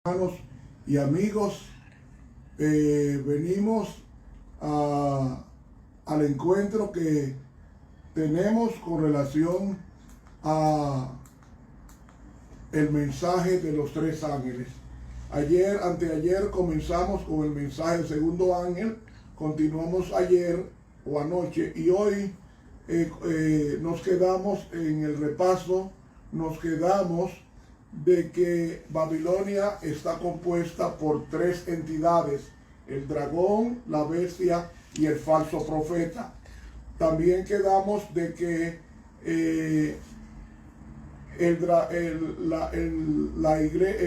Hermanos y amigos, venimos al encuentro que tenemos con relación a el mensaje de los tres ángeles. Anteayer comenzamos con el mensaje del segundo ángel, continuamos ayer o anoche y hoy nos quedamos en el repaso, nos quedamos de que Babilonia está compuesta por tres entidades: el dragón, la bestia y el falso profeta. También quedamos de que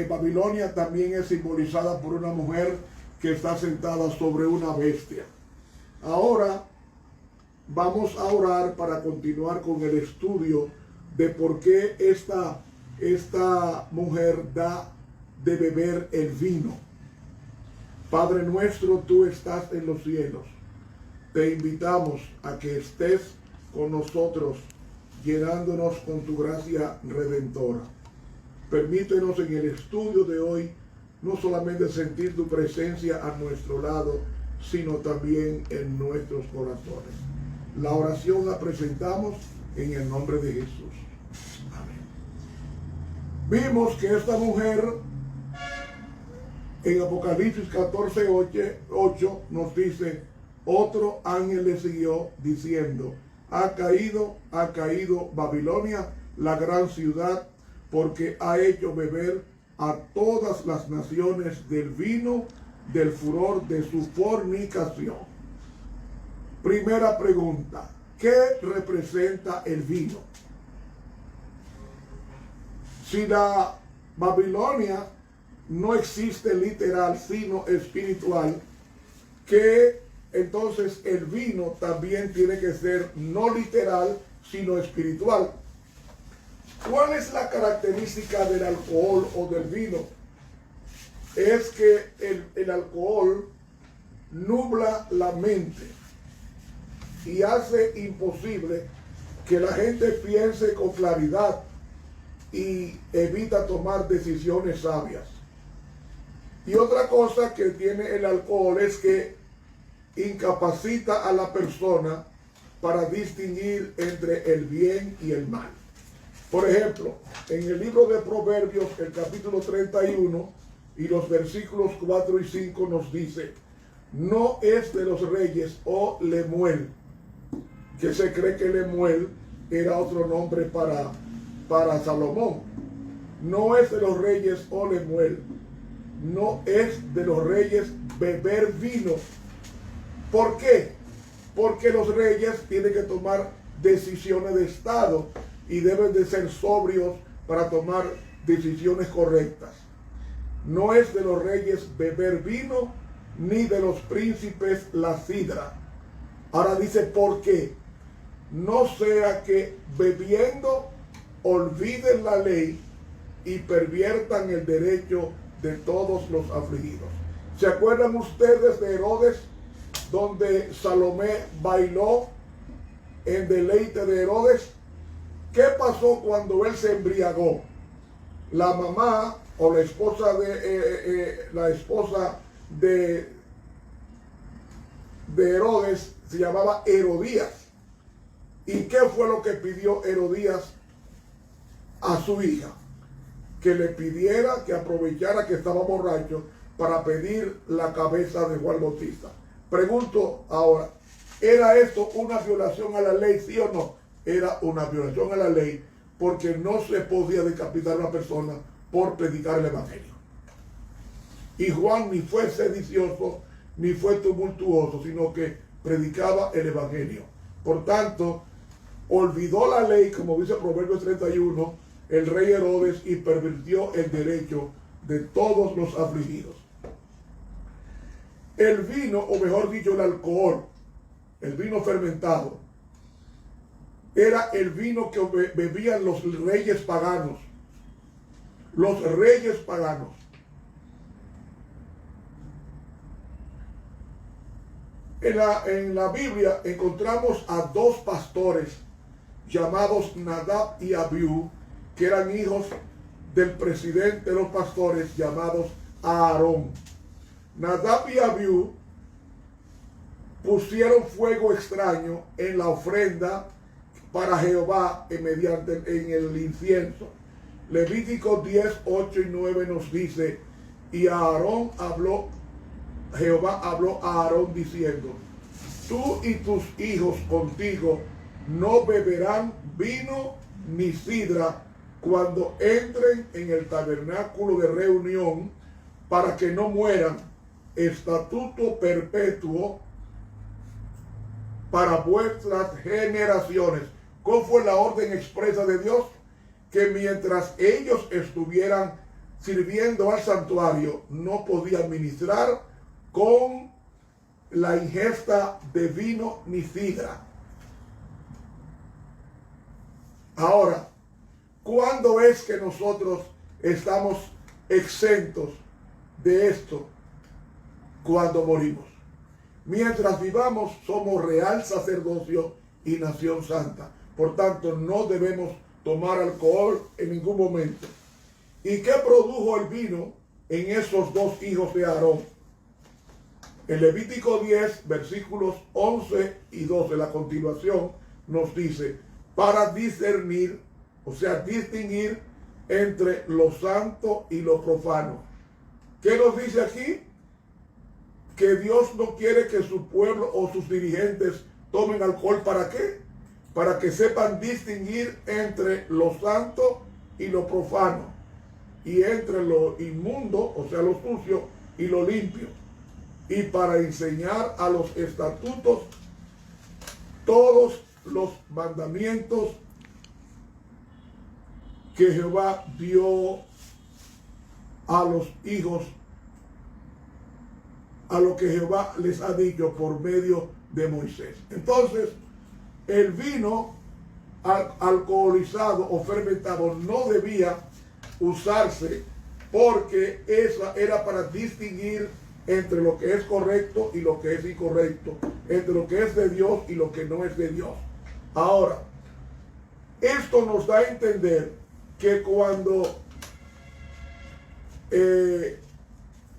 Babilonia también es simbolizada por una mujer que está sentada sobre una bestia. Ahora vamos a orar para continuar con el estudio de por qué esta mujer da de beber el vino. Padre nuestro, tú estás en los cielos. Te invitamos a que estés con nosotros, llenándonos con tu gracia redentora. Permítenos en el estudio de hoy no solamente sentir tu presencia a nuestro lado, sino también en nuestros corazones. La oración la presentamos en el nombre de Jesús. Vimos que esta mujer en Apocalipsis 14:8 nos dice: otro ángel le siguió diciendo, ha caído Babilonia, la gran ciudad, porque ha hecho beber a todas las naciones del vino del furor de su fornicación. Primera pregunta: ¿qué representa el vino? Si la Babilonia no existe literal, sino espiritual, que entonces el vino también tiene que ser no literal, sino espiritual. ¿Cuál es la característica del alcohol o del vino? Es que el alcohol nubla la mente y hace imposible que la gente piense con claridad y evita tomar decisiones sabias. Y otra cosa que tiene el alcohol es que incapacita a la persona para distinguir entre el bien y el mal. Por ejemplo, en el libro de Proverbios, el capítulo 31 y los versículos 4 y 5 nos dice: no es de los reyes, oh Lemuel, que se cree que Lemuel era otro nombre para Salomón. No es de los reyes, oh Lemuel, no es de los reyes beber vino. ¿Por qué? Porque los reyes tienen que tomar decisiones de estado y deben de ser sobrios para tomar decisiones correctas. No es de los reyes beber vino, ni de los príncipes la sidra. Ahora dice: ¿por qué? No sea que bebiendo olviden la ley y perviertan el derecho de todos los afligidos. ¿Se acuerdan ustedes de Herodes, donde Salomé bailó en deleite de Herodes? ¿Qué pasó cuando él se embriagó? La mamá o la esposa de Herodes se llamaba Herodías. ¿Y qué fue lo que pidió Herodías a su hija? Que le pidiera que aprovechara que estaba borracho para pedir la cabeza de Juan Bautista. Pregunto ahora, ¿era esto una violación a la ley, sí o no? Era una violación a la ley, porque no se podía decapitar a una persona por predicar el evangelio. Y Juan ni fue sedicioso ni fue tumultuoso, sino que predicaba el evangelio. Por tanto, olvidó la ley, como dice Proverbios 31, el rey Herodes, y pervirtió el derecho de todos los afligidos. El vino, o mejor dicho, el alcohol, el vino fermentado, era el vino que bebían los reyes paganos. Los reyes paganos. En la Biblia encontramos a dos pastores llamados Nadab y Abiú, que eran hijos del presidente de los pastores llamados a Aarón. Nadab y Abiú pusieron fuego extraño en la ofrenda para Jehová en el incienso. Levítico 10, 8 y 9 nos dice, y Jehová habló a Aarón diciendo, tú y tus hijos contigo no beberán vino ni sidra cuando entren en el tabernáculo de reunión, para que no mueran, estatuto perpetuo para vuestras generaciones. ¿Cuál fue la orden expresa de Dios? Que mientras ellos estuvieran sirviendo al santuario, no podían ministrar con la ingesta de vino ni sidra. Ahora, ¿cuándo es que nosotros estamos exentos de esto? Cuando morimos. Mientras vivamos, somos real sacerdocio y nación santa. Por tanto, no debemos tomar alcohol en ningún momento. ¿Y qué produjo el vino en esos dos hijos de Aarón? En Levítico 10, versículos 11 y 12, la continuación nos dice, para discernir, o sea, distinguir entre lo santo y lo profano. ¿Qué nos dice aquí? Que Dios no quiere que su pueblo o sus dirigentes tomen alcohol. ¿Para qué? Para que sepan distinguir entre lo santo y lo profano, y entre lo inmundo, o sea, lo sucio, y lo limpio, y para enseñar a los estatutos todos los mandamientos que Jehová dio a los hijos, a lo que Jehová les ha dicho por medio de Moisés. Entonces, el vino alcoholizado o fermentado no debía usarse, porque esa era para distinguir entre lo que es correcto y lo que es incorrecto, entre lo que es de Dios y lo que no es de Dios. Ahora, esto nos da a entender que cuando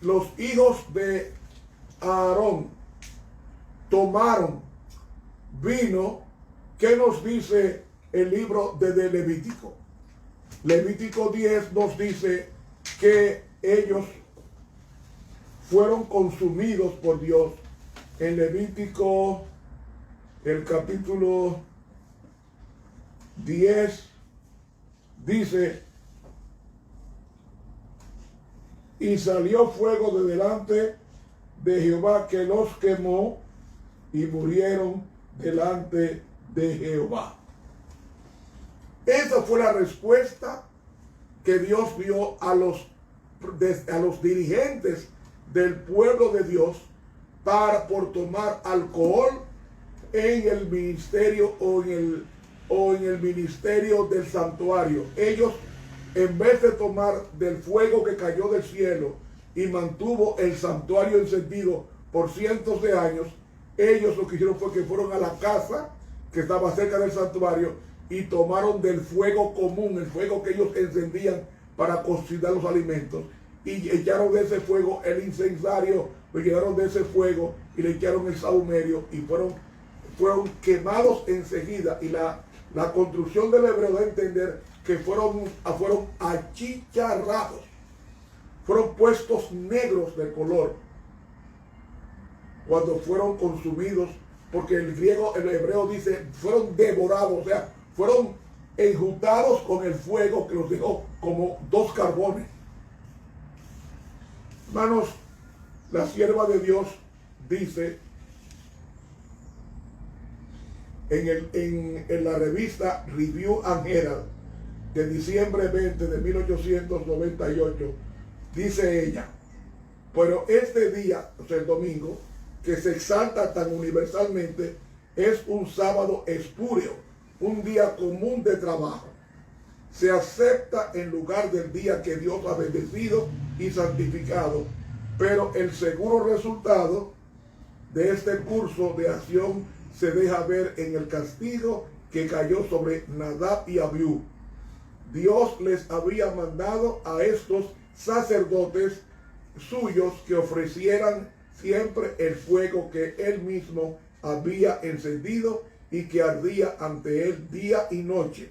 los hijos de Aarón tomaron vino, ¿qué nos dice el libro de Levítico? Levítico 10 nos dice que ellos fueron consumidos por Dios. En Levítico, el capítulo 10, dice, y salió fuego de delante de Jehová que los quemó, y murieron delante de Jehová. Esa fue la respuesta que Dios dio a los dirigentes del pueblo de Dios por tomar alcohol en el ministerio o en el ministerio del santuario. Ellos, en vez de tomar del fuego que cayó del cielo y mantuvo el santuario encendido por cientos de años, ellos lo que hicieron fue que fueron a la casa que estaba cerca del santuario y tomaron del fuego común, el fuego que ellos encendían para cocinar los alimentos, y echaron de ese fuego el incensario, lo llenaron de ese fuego y le echaron el sahumerio, y fueron quemados enseguida. Y la construcción del hebreo da a entender que fueron achicharrados, fueron puestos negros de color cuando fueron consumidos, porque el hebreo dice, fueron devorados, o sea, fueron enjutados con el fuego que los dejó como dos carbones. Hermanos, la sierva de Dios dice en la revista Review and Herald de diciembre 20 de 1898, dice ella, pero este día, o sea, el domingo, que se exalta tan universalmente, es un sábado espúreo, un día común de trabajo. Se acepta en lugar del día que Dios ha bendecido y santificado, pero el seguro resultado de este curso de acción se deja ver en el castigo que cayó sobre Nadab y Abiú. Dios les había mandado a estos sacerdotes suyos que ofrecieran siempre el fuego que él mismo había encendido y que ardía ante él día y noche.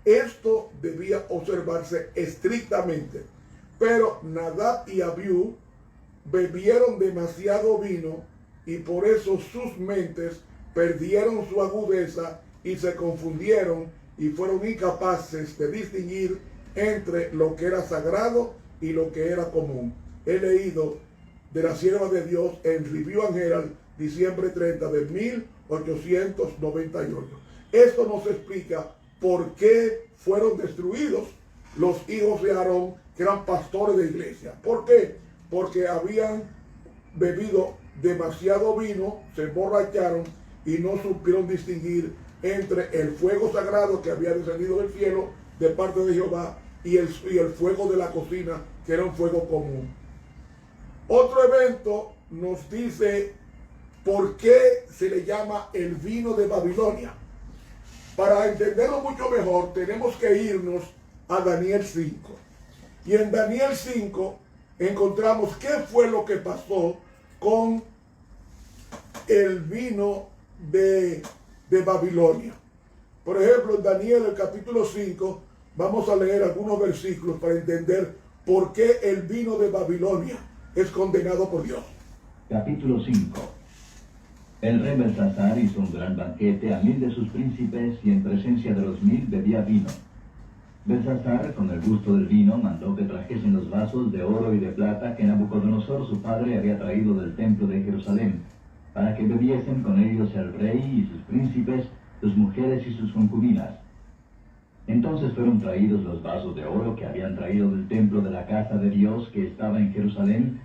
Esto debía observarse estrictamente, pero Nadab y Abiú bebieron demasiado vino y por eso sus mentes perdieron su agudeza y se confundieron y fueron incapaces de distinguir entre lo que era sagrado y lo que era común. He leído de la sierva de Dios en Review and Herald, diciembre 30 de 1898. Esto nos explica por qué fueron destruidos los hijos de Aarón, que eran pastores de iglesia. ¿Por qué? Porque habían bebido demasiado vino, se emborracharon y no supieron distinguir entre el fuego sagrado que había descendido del cielo de parte de Jehová y el fuego de la cocina, que era un fuego común. Otro evento nos dice por qué se le llama el vino de Babilonia. Para entenderlo mucho mejor, tenemos que irnos a Daniel 5. Y en Daniel 5 encontramos qué fue lo que pasó con el vino de Babilonia. Por ejemplo, en Daniel, el capítulo 5, vamos a leer algunos versículos para entender por qué el vino de Babilonia es condenado por Dios. Capítulo 5. El rey Belsasar hizo un gran banquete a 1000 de sus príncipes y en presencia de los 1000 bebía vino. Belsasar, con el gusto del vino, mandó que trajesen los vasos de oro y de plata que Nabucodonosor su padre había traído del templo de Jerusalén, para que bebiesen con ellos el rey y sus príncipes, sus mujeres y sus concubinas. Entonces fueron traídos los vasos de oro que habían traído del templo de la casa de Dios que estaba en Jerusalén,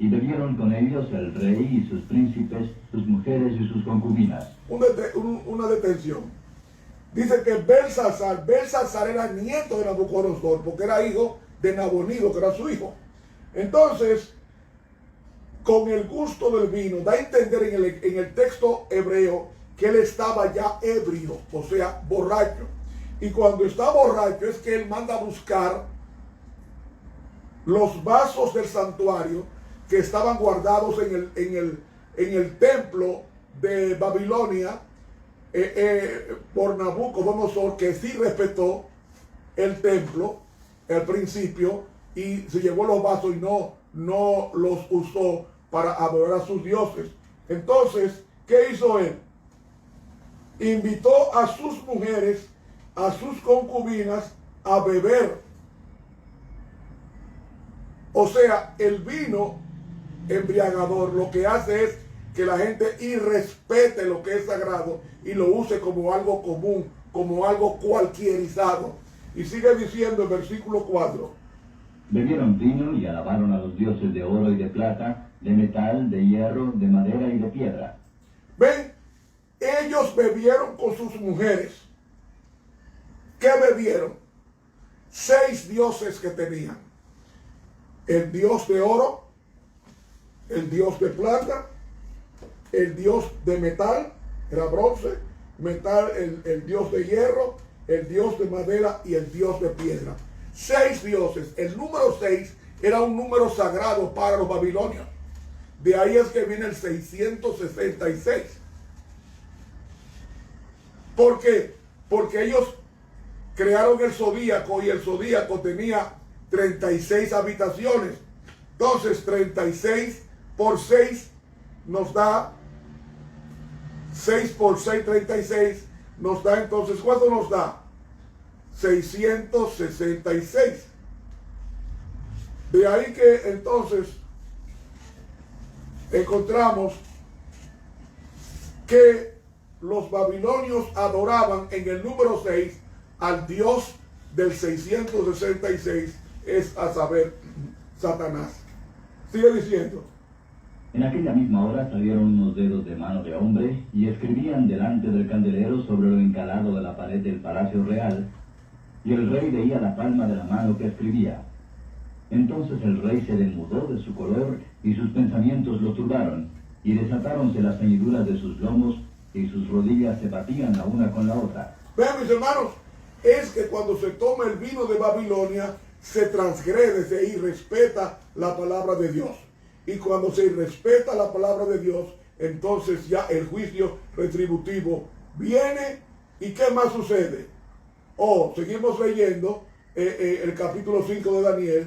y bebieron con ellos el rey y sus príncipes, sus mujeres y sus concubinas. Una detención. Dice que Belsasar era nieto de Nabucodonosor, porque era hijo de Nabonido, que era su hijo. Entonces, con el gusto del vino, da a entender en el texto hebreo que él estaba ya ebrio, o sea, borracho. Y cuando está borracho es que él manda a buscar los vasos del santuario que estaban guardados en el templo de Babilonia por Nabucodonosor, que sí respetó el templo al principio y se llevó los vasos y no los usó para adorar a sus dioses. Entonces, ¿qué hizo él? Invitó a sus mujeres, a sus concubinas a beber. O sea, el vino embriagador lo que hace es que la gente irrespete lo que es sagrado y lo use como algo común, como algo cualquierizado. Y sigue diciendo el versículo 4. Bebieron vino y alabaron a los dioses de oro y de plata, de metal, de hierro, de madera y de piedra. Ven, ellos bebieron con sus mujeres. ¿Qué bebieron? 6 dioses que tenían. El dios de oro, el dios de plata, el dios de metal, era bronce, metal, el dios de hierro, el dios de madera y el dios de piedra. 6 dioses. El número 6 era un número sagrado para los babilonios. De ahí es que viene el 666. ¿Por qué? Porque ellos crearon el zodíaco y el zodíaco tenía 36 habitaciones. Entonces 36 por 6 nos da 6 por 6, 36 nos da entonces, ¿cuánto nos da? 666. De ahí que entonces encontramos que los babilonios adoraban en el número 6 al dios del 666, es a saber, Satanás. Sigue diciendo. En aquella misma hora salieron unos dedos de mano de hombre y escribían delante del candelero sobre lo encalado de la pared del palacio real, y el rey veía la palma de la mano que escribía. Entonces el rey se desnudó de su color y sus pensamientos lo turbaron, y desatáronse las ceñiduras de sus lomos y sus rodillas se batían la una con la otra. Vean, mis hermanos, es que cuando se toma el vino de Babilonia se transgrede, se irrespeta la palabra de Dios. Y cuando se irrespeta la palabra de Dios, entonces ya el juicio retributivo viene. ¿Y qué más sucede? Seguimos leyendo el capítulo 5 de Daniel,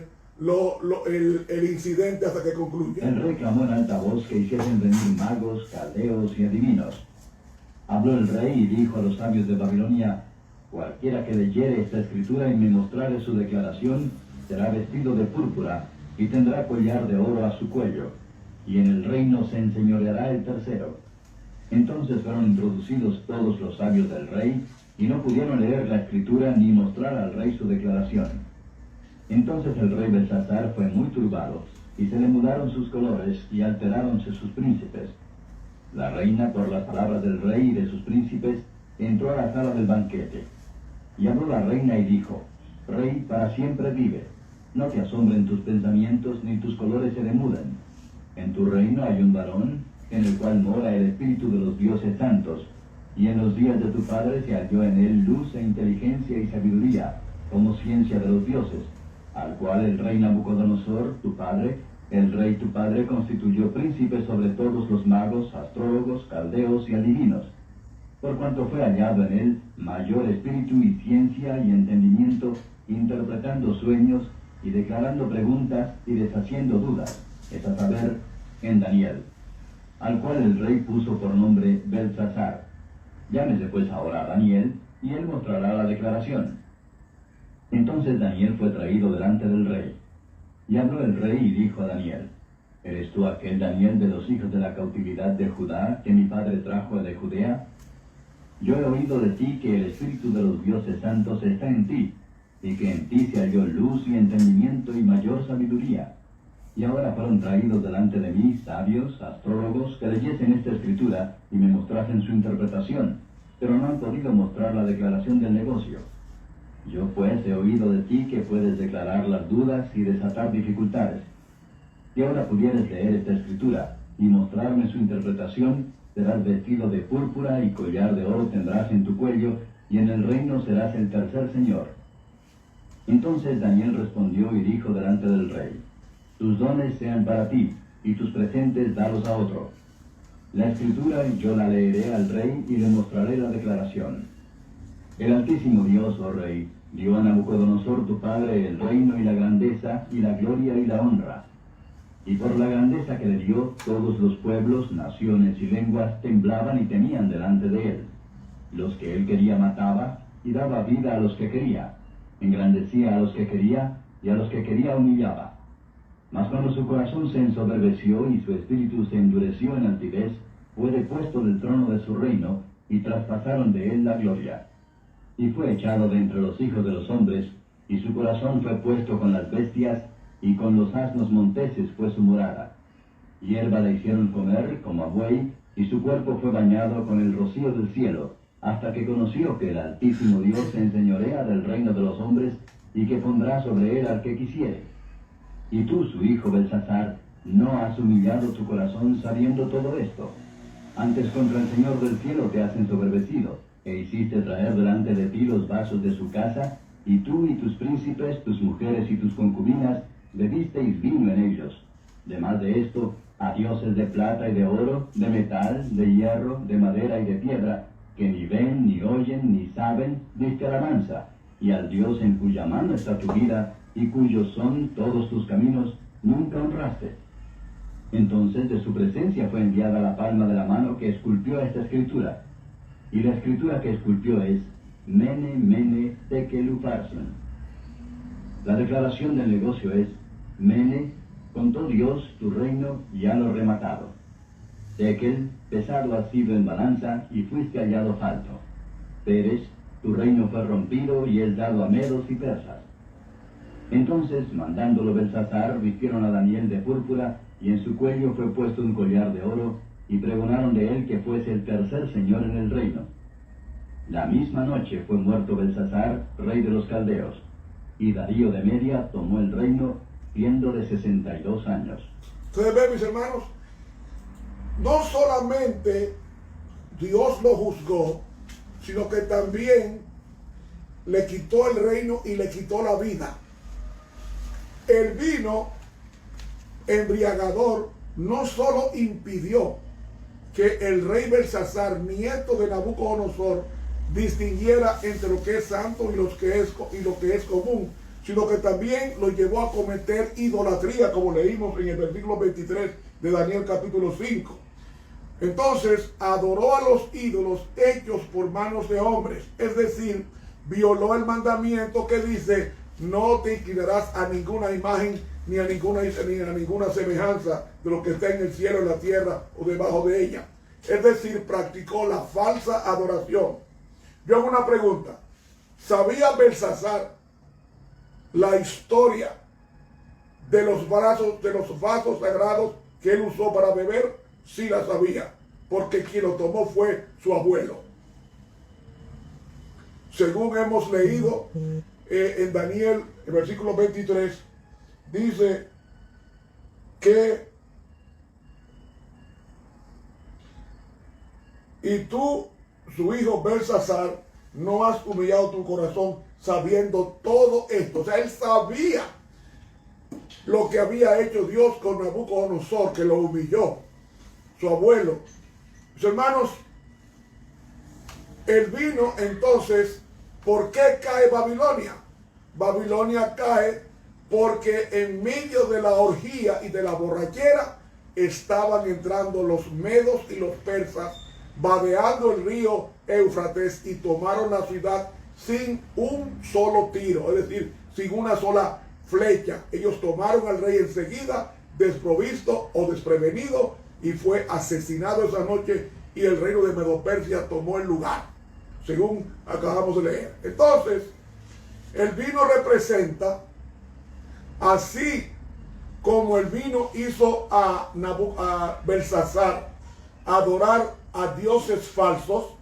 el incidente hasta que concluye. El rey clamó en alta voz que hiciesen venir magos, caldeos y adivinos. Habló el rey y dijo a los sabios de Babilonia: cualquiera que leyere esta escritura y me mostrare su declaración, será vestido de púrpura y tendrá collar de oro a su cuello, y en el reino se enseñoreará el tercero. Entonces fueron introducidos todos los sabios del rey, y no pudieron leer la escritura ni mostrar al rey su declaración. Entonces el rey Belsasar fue muy turbado, y se le mudaron sus colores, y alteráronse sus príncipes. La reina, por las palabras del rey y de sus príncipes, entró a la sala del banquete. Y habló la reina y dijo: Rey, para siempre vive. No te asombren tus pensamientos, ni tus colores se demuden. En tu reino hay un varón, en el cual mora el espíritu de los dioses santos, y en los días de tu padre se halló en él luz e inteligencia y sabiduría, como ciencia de los dioses, al cual el rey Nabucodonosor, tu padre, el rey tu padre, constituyó príncipe sobre todos los magos, astrólogos, caldeos y adivinos, por cuanto fue hallado en él mayor espíritu y ciencia y entendimiento, interpretando sueños y declarando preguntas y deshaciendo dudas, es a saber, en Daniel, al cual el rey puso por nombre Belsasar. Llámese pues ahora a Daniel, y él mostrará la declaración. Entonces Daniel fue traído delante del rey. Y habló el rey y dijo a Daniel: ¿Eres tú aquel Daniel de los hijos de la cautividad de Judá, que mi padre trajo de Judea? Yo he oído de ti que el espíritu de los dioses santos está en ti, y que en ti se halló luz y entendimiento y mayor sabiduría. Y ahora fueron traídos delante de mí sabios, astrólogos, que leyesen esta escritura y me mostrasen su interpretación, pero no han podido mostrar la declaración del negocio. Yo pues he oído de ti que puedes declarar las dudas y desatar dificultades. Si ahora pudieres leer esta escritura y mostrarme su interpretación, serás vestido de púrpura y collar de oro tendrás en tu cuello, y en el reino serás el tercer señor. Entonces Daniel respondió y dijo delante del rey: Tus dones sean para ti, y tus presentes dalos a otro. La escritura yo la leeré al rey y le mostraré la declaración. El Altísimo Dios, oh rey, dio a Nabucodonosor tu padre el reino y la grandeza y la gloria y la honra. Y por la grandeza que le dio, todos los pueblos, naciones y lenguas temblaban y temían delante de él. Los que él quería mataba, y daba vida a los que quería. Engrandecía a los que quería, y a los que quería humillaba. Mas cuando su corazón se ensoberbeció y su espíritu se endureció en altivez, fue depuesto del trono de su reino, y traspasaron de él la gloria. Y fue echado de entre los hijos de los hombres, y su corazón fue puesto con las bestias, y con los asnos monteses fue su morada. Hierba le hicieron comer como a buey, y su cuerpo fue bañado con el rocío del cielo, hasta que conoció que el Altísimo Dios se enseñorea del reino de los hombres, y que pondrá sobre él al que quisiere. Y tú, su hijo Belsasar, no has humillado tu corazón sabiendo todo esto. Antes contra el Señor del cielo te has ensoberbecido, e hiciste traer delante de ti los vasos de su casa, y tú y tus príncipes, tus mujeres y tus concubinas, bebisteis vino en ellos. Demás de esto, a dioses de plata y de oro, de metal, de hierro, de madera y de piedra, que ni ven, ni oyen, ni saben, diste alabanza, y al Dios en cuya mano está tu vida, y cuyos son todos tus caminos, nunca honraste. Entonces de su presencia fue enviada la palma de la mano que esculpió esta escritura, y la escritura que esculpió es Mene, Mene, Tekel, Upharsin. La declaración del negocio es: Mene, contó Dios tu reino y ha lo rematado. Tekel, pesado has sido en balanza y fuiste hallado falto. Peres, tu reino fue rompido y es dado a medos y persas. Entonces, mandándolo Belsasar, vistieron a Daniel de púrpura, y en su cuello fue puesto un collar de oro, y pregonaron de él que fuese el tercer señor en el reino. La misma noche fue muerto Belsasar, rey de los caldeos, y Darío de Media tomó el reino, siendo de 62 años. Ustedes ven, mis hermanos, no solamente Dios lo juzgó, sino que también le quitó el reino y le quitó la vida. el vino embriagador no solo impidió que el rey Belsasar, nieto de Nabucodonosor, distinguiera entre lo que es santo y lo que es común, sino que también lo llevó a cometer idolatría, como leímos en el versículo 23 de Daniel capítulo 5. Entonces adoró a los ídolos hechos por manos de hombres, es decir, violó el mandamiento que dice: no te inclinarás a ninguna imagen ni a ninguna semejanza de lo que está en el cielo, en la tierra o debajo de ella. Es decir, practicó la falsa adoración. Yo hago una pregunta: ¿sabía Belsasar la historia de los vasos sagrados que él usó para beber? Sí la sabía, porque quien lo tomó fue su abuelo. Según hemos leído en Daniel, el versículo 23, dice que y tú, su hijo Belsasar, no has humillado tu corazón sabiendo todo esto. O sea, él sabía lo que había hecho Dios con Nabucodonosor, que lo humilló, su abuelo. Mis hermanos, el vino, entonces, ¿por qué cae Babilonia? Babilonia cae porque en medio de la orgía y de la borrachera estaban entrando los medos y los persas, vadeando el río Éufrates, y tomaron la ciudad sin un solo tiro, es decir, sin una sola flecha. Ellos tomaron al rey enseguida, desprovisto o desprevenido, y fue asesinado esa noche, y el reino de Medo-Persia tomó el lugar, según acabamos de leer. Entonces, el vino representa, así como el vino hizo a Belsasar adorar a dioses falsos,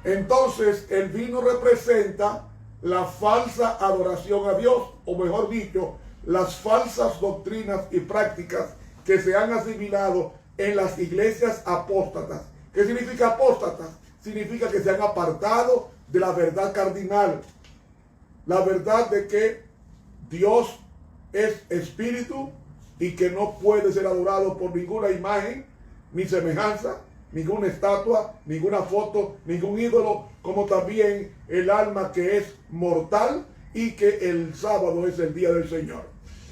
entonces el vino representa la falsa adoración a Dios, o mejor dicho, las falsas doctrinas y prácticas que se han asimilado en las iglesias apóstatas. ¿Qué significa apóstatas? Significa que se han apartado de la verdad cardinal, la verdad de que Dios es espíritu y que no puede ser adorado por ninguna imagen ni semejanza, ninguna estatua, ninguna foto, ningún ídolo, como también el alma que es mortal y que el sábado es el día del Señor.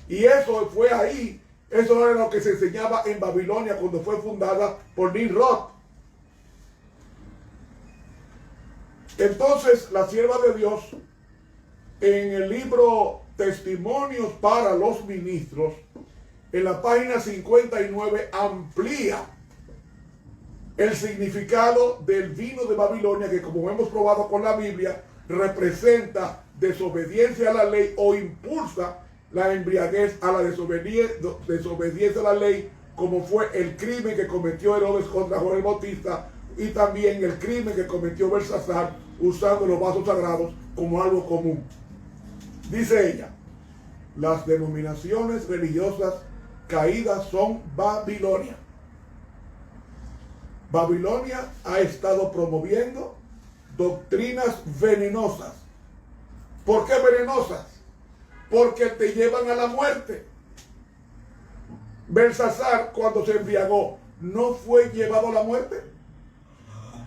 Y eso fue ahí, eso era lo que se enseñaba en Babilonia cuando fue fundada por Nimrod. Entonces la sierva de Dios, en el libro Testimonios para los Ministros, en la página 59, amplía el significado del vino de Babilonia, que, como hemos probado con la Biblia, representa desobediencia a la ley o impulsa la embriaguez a la desobediencia a la ley, como fue el crimen que cometió Herodes contra Juan el Bautista, y también el crimen que cometió Belsasar usando los vasos sagrados como algo común. Dice ella: las denominaciones religiosas caídas son Babilonia. Babilonia ha estado promoviendo doctrinas venenosas. ¿Por qué venenosas? Porque te llevan a la muerte. Belsasar, cuando se embriagó, ¿no fue llevado a la muerte?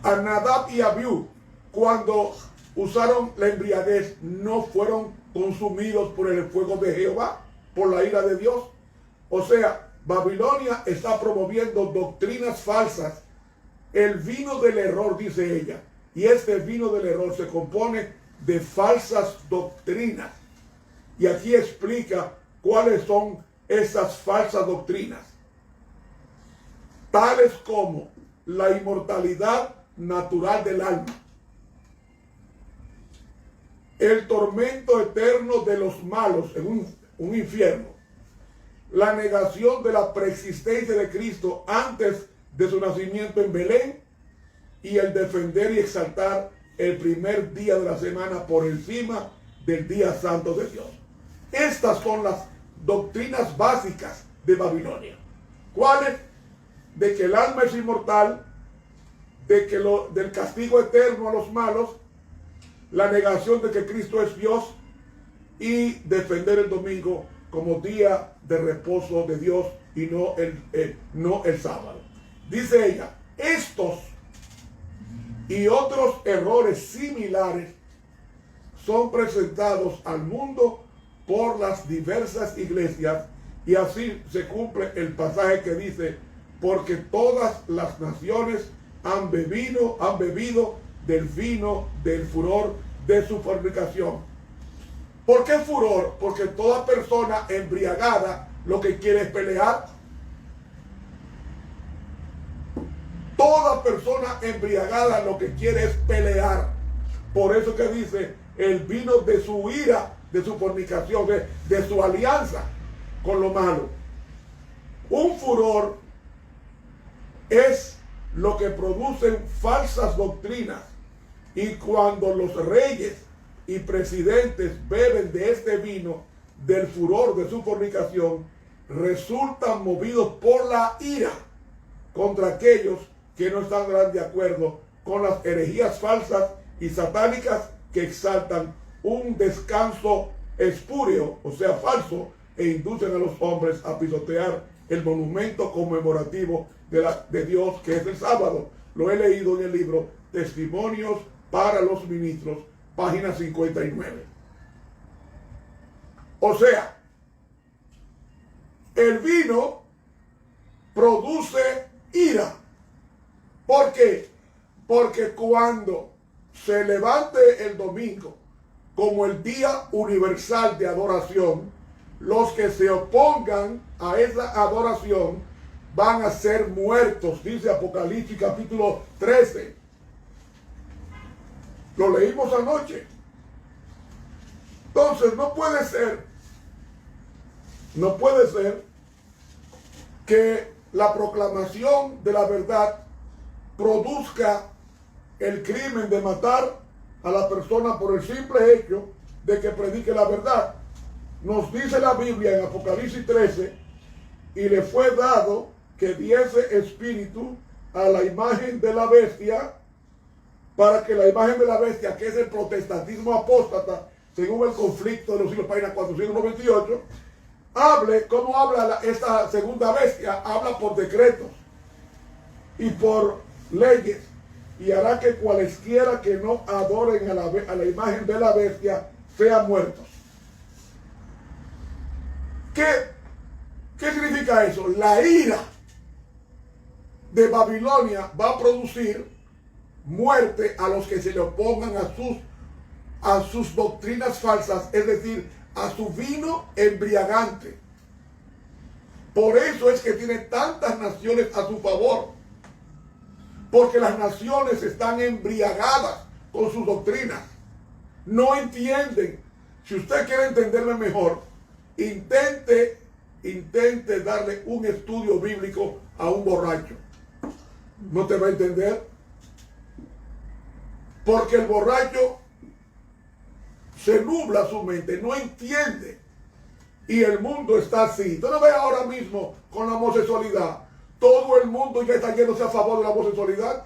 A Nadab y Abiú, cuando usaron la embriaguez, ¿no fueron consumidos por el fuego de Jehová, por la ira de Dios? O sea, Babilonia está promoviendo doctrinas falsas. El vino del error, dice ella, y este vino del error se compone de falsas doctrinas. Y aquí explica cuáles son esas falsas doctrinas, tales como la inmortalidad natural del alma, el tormento eterno de los malos en un infierno, la negación de la preexistencia de Cristo antes de su nacimiento en Belén, y el defender y exaltar el primer día de la semana por encima del día santo de Dios. Estas son las doctrinas básicas de Babilonia. ¿Cuáles? De que el alma es inmortal, de que del castigo eterno a los malos, la negación de que Cristo es Dios, y defender el domingo como día de reposo de Dios y no el sábado. Dice ella, estos y otros errores similares son presentados al mundo por las diversas iglesias, y así se cumple el pasaje que dice, porque todas las naciones han bebido del vino del furor de su fornicación. ¿Por qué furor? Porque toda persona embriagada lo que quiere es pelear. Toda persona embriagada lo que quiere es pelear. Por eso que dice, el vino de su ira, de su fornicación, de su alianza con lo malo. Un furor es lo que producen falsas doctrinas, y cuando los reyes y presidentes beben de este vino, del furor de su fornicación, resultan movidos por la ira contra aquellos que no están de acuerdo con las herejías falsas y satánicas que exaltan un descanso espúreo, o sea, falso, e inducen a los hombres a pisotear el monumento conmemorativo de Dios, que es el sábado. Lo he leído en el libro Testimonios para los Ministros, página 59. O sea, el vino produce ira. ¿Por qué? Porque cuando se levante el domingo como el día universal de adoración, los que se opongan a esa adoración van a ser muertos, dice Apocalipsis capítulo 13. Lo leímos anoche. Entonces no puede ser que la proclamación de la verdad produzca el crimen de matar a la persona por el simple hecho de que predique la verdad. Nos dice la Biblia en Apocalipsis 13, y le fue dado que diese espíritu a la imagen de la bestia, para que la imagen de la bestia, que es el protestantismo apóstata, según el conflicto de los siglos, página 498, hable. ¿Cómo habla esta segunda bestia? Habla por decretos y por leyes, y hará que cualesquiera que no adoren a la imagen de la bestia sean muertos. ¿Qué significa eso? La ira de Babilonia va a producir muerte a los que se le opongan a sus doctrinas falsas, es decir, a su vino embriagante. Por eso es que tiene tantas naciones a su favor, porque las naciones están embriagadas con sus doctrinas. No entienden. Si usted quiere entenderme mejor, intente darle un estudio bíblico a un borracho. No te va a entender. Porque el borracho se nubla su mente, no entiende. Y el mundo está así. Usted lo ve ahora mismo con la homosexualidad. Todo el mundo ya está yéndose a favor de la homosexualidad.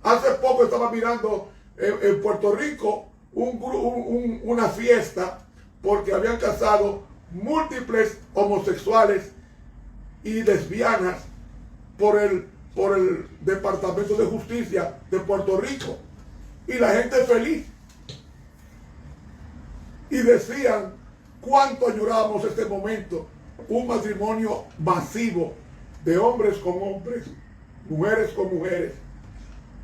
Hace poco estaba mirando en Puerto Rico una fiesta porque habían casado múltiples homosexuales y lesbianas por el Departamento de Justicia de Puerto Rico. Y la gente feliz. Y decían cuánto añorábamos este momento. Un matrimonio masivo de hombres con hombres, mujeres con mujeres.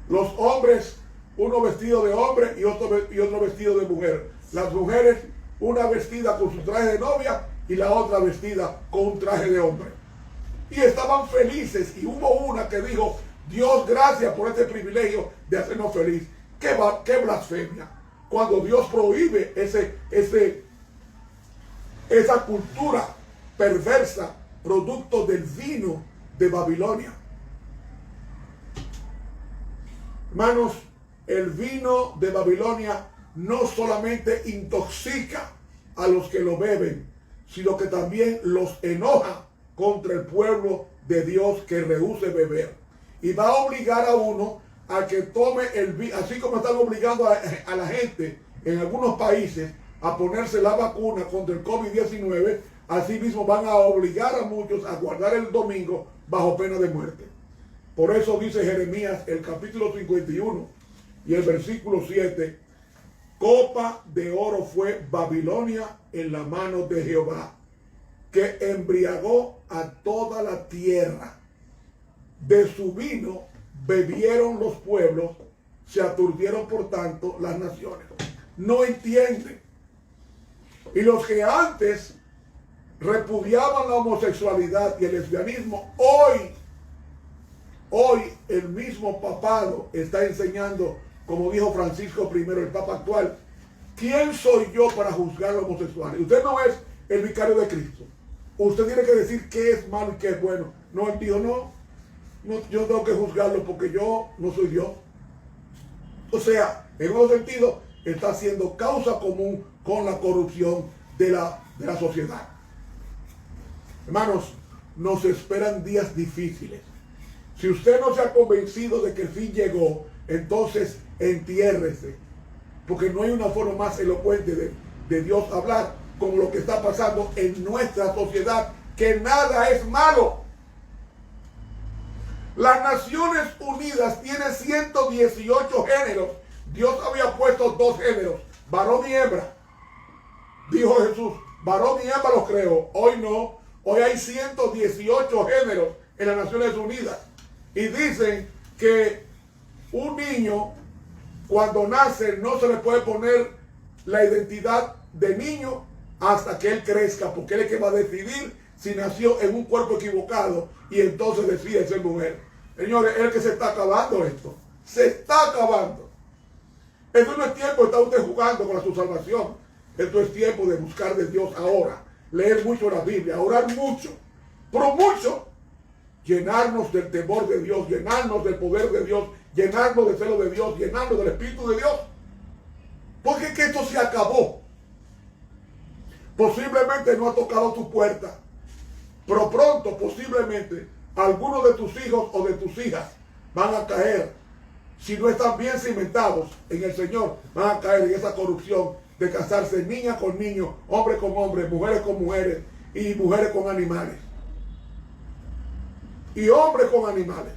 Los hombres, uno vestido de hombre y otro vestido de mujer. Las mujeres, una vestida con su traje de novia y la otra vestida con un traje de hombre. Y estaban felices, y hubo una que dijo, Dios, gracias por este privilegio de hacernos feliz. ¡Qué blasfemia! Cuando Dios prohíbe esa cultura perversa, producto del vino de Babilonia. Hermanos, el vino de Babilonia no solamente intoxica a los que lo beben, sino que también los enoja contra el pueblo de Dios que rehúse beber. Y va a obligar a uno a que tome el vino, así como están obligando a la gente en algunos países a ponerse la vacuna contra el COVID-19, asimismo van a obligar a muchos a guardar el domingo bajo pena de muerte. Por eso dice Jeremías, el capítulo 51 y el versículo 7, copa de oro fue Babilonia en la mano de Jehová, que embriagó a toda la tierra. De su vino bebieron los pueblos, se aturdieron por tanto las naciones. No entienden. Y los que antes repudiaban la homosexualidad y el lesbianismo, hoy el mismo papado está enseñando, como dijo Francisco I, el papa actual, ¿quién soy yo para juzgar a los homosexuales? Usted no es el vicario de Cristo. Usted tiene que decir qué es malo y qué es bueno. No, él dijo, no, yo tengo que juzgarlo porque yo no soy Dios. O sea, en un sentido, está haciendo causa común con la corrupción de la sociedad. Hermanos, nos esperan días difíciles. Si usted no se ha convencido de que el fin llegó, entonces entiérrese. Porque no hay una forma más elocuente de Dios hablar como lo que está pasando en nuestra sociedad, que nada es malo. Las Naciones Unidas tienen 118 géneros. Dios había puesto 2 géneros, varón y hembra. Dijo Jesús, varón y hembra los creó. Hoy no, hoy hay 118 géneros en las Naciones Unidas. Y dicen que un niño, cuando nace, no se le puede poner la identidad de niño hasta que él crezca, porque él es que va a decidir si nació en un cuerpo equivocado y entonces decide ser mujer. Señores, es el que se está acabando esto. Se está acabando. Esto no es tiempo de estar usted jugando con su salvación. Esto es tiempo de buscar de Dios ahora. Leer mucho la Biblia, orar mucho, pero mucho. Llenarnos del temor de Dios, llenarnos del poder de Dios, llenarnos del celo de Dios, llenarnos del Espíritu de Dios. Porque es que esto se acabó. Posiblemente no ha tocado tu puerta, pero pronto, posiblemente, algunos de tus hijos o de tus hijas van a caer, si no están bien cimentados en el Señor, van a caer en esa corrupción de casarse niñas con niños, hombres con hombres, mujeres con mujeres y mujeres con animales. Y hombres con animales.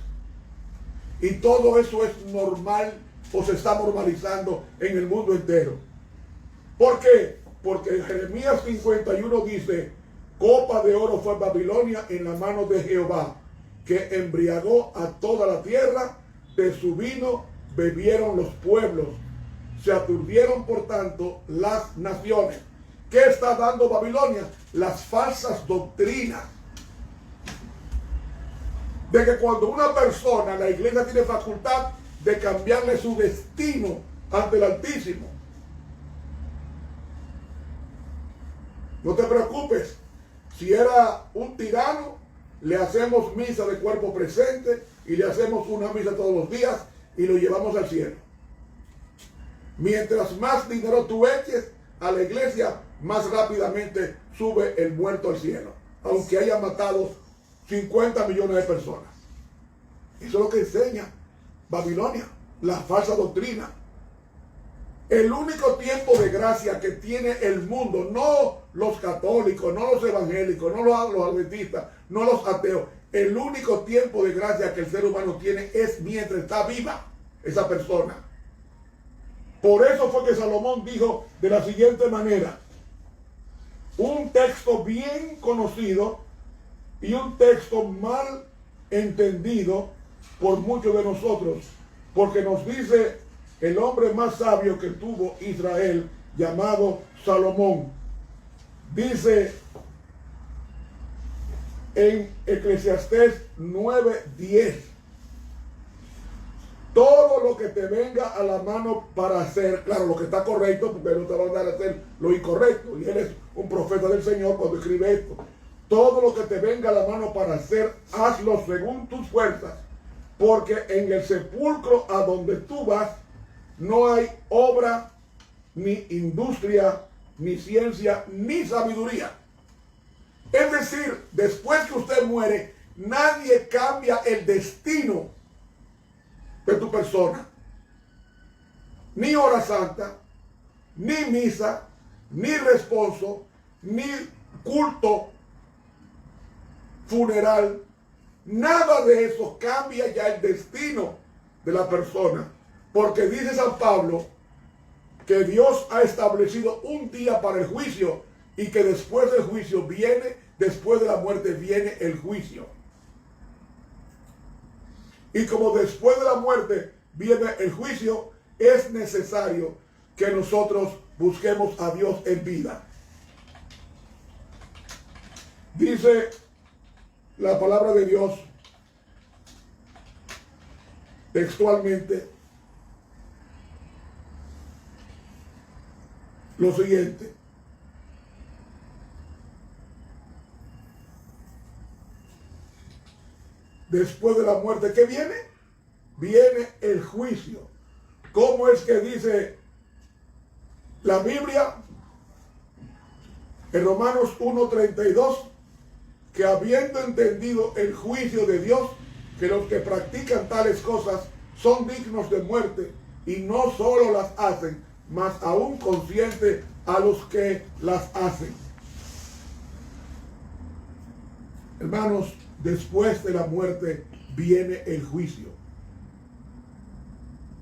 Y todo eso es normal o se está normalizando en el mundo entero. ¿Por qué? Porque Jeremías 51 dice, copa de oro fue Babilonia en la mano de Jehová, que embriagó a toda la tierra, de su vino bebieron los pueblos, se aturdieron por tanto las naciones. ¿Qué está dando Babilonia? Las falsas doctrinas. De que cuando una persona, la iglesia tiene facultad de cambiarle su destino ante el Altísimo. No te preocupes, si era un tirano, le hacemos misa de cuerpo presente y le hacemos una misa todos los días y lo llevamos al cielo. Mientras más dinero tú eches a la iglesia, más rápidamente sube el muerto al cielo, aunque haya matado 50 millones de personas. Eso es lo que enseña Babilonia, la falsa doctrina. El único tiempo de gracia que tiene el mundo, no los católicos, no los evangélicos, no los adventistas, no los ateos, el único tiempo de gracia que el ser humano tiene es mientras está viva esa persona. Por eso fue que Salomón dijo de la siguiente manera, un texto bien conocido y un texto mal entendido por muchos de nosotros, porque nos dice el hombre más sabio que tuvo Israel, llamado Salomón. Dice en Eclesiastés 9:10, todo lo que te venga a la mano para hacer, claro, lo que está correcto, porque no te va a dar a hacer lo incorrecto, y él es un profeta del Señor cuando escribe esto. Todo lo que te venga a la mano para hacer, hazlo según tus fuerzas, porque en el sepulcro a donde tú vas no hay obra, ni industria, ni ciencia, ni sabiduría. Es decir, después que usted muere, nadie cambia el destino de tu persona. Ni hora santa, ni misa, ni responso, ni culto funeral. Nada de eso cambia ya el destino de la persona. Porque dice San Pablo que Dios ha establecido un día para el juicio y que después del juicio viene, después de la muerte viene el juicio. Y como después de la muerte viene el juicio, es necesario que nosotros busquemos a Dios en vida. Dice la palabra de Dios textualmente lo siguiente: después de la muerte, ¿qué viene? Viene el juicio. ¿Cómo es que dice la Biblia en Romanos 1:32? Que habiendo entendido el juicio de Dios, que los que practican tales cosas son dignos de muerte, y no solo las hacen, mas aún consciente a los que las hacen. Hermanos, después de la muerte viene el juicio.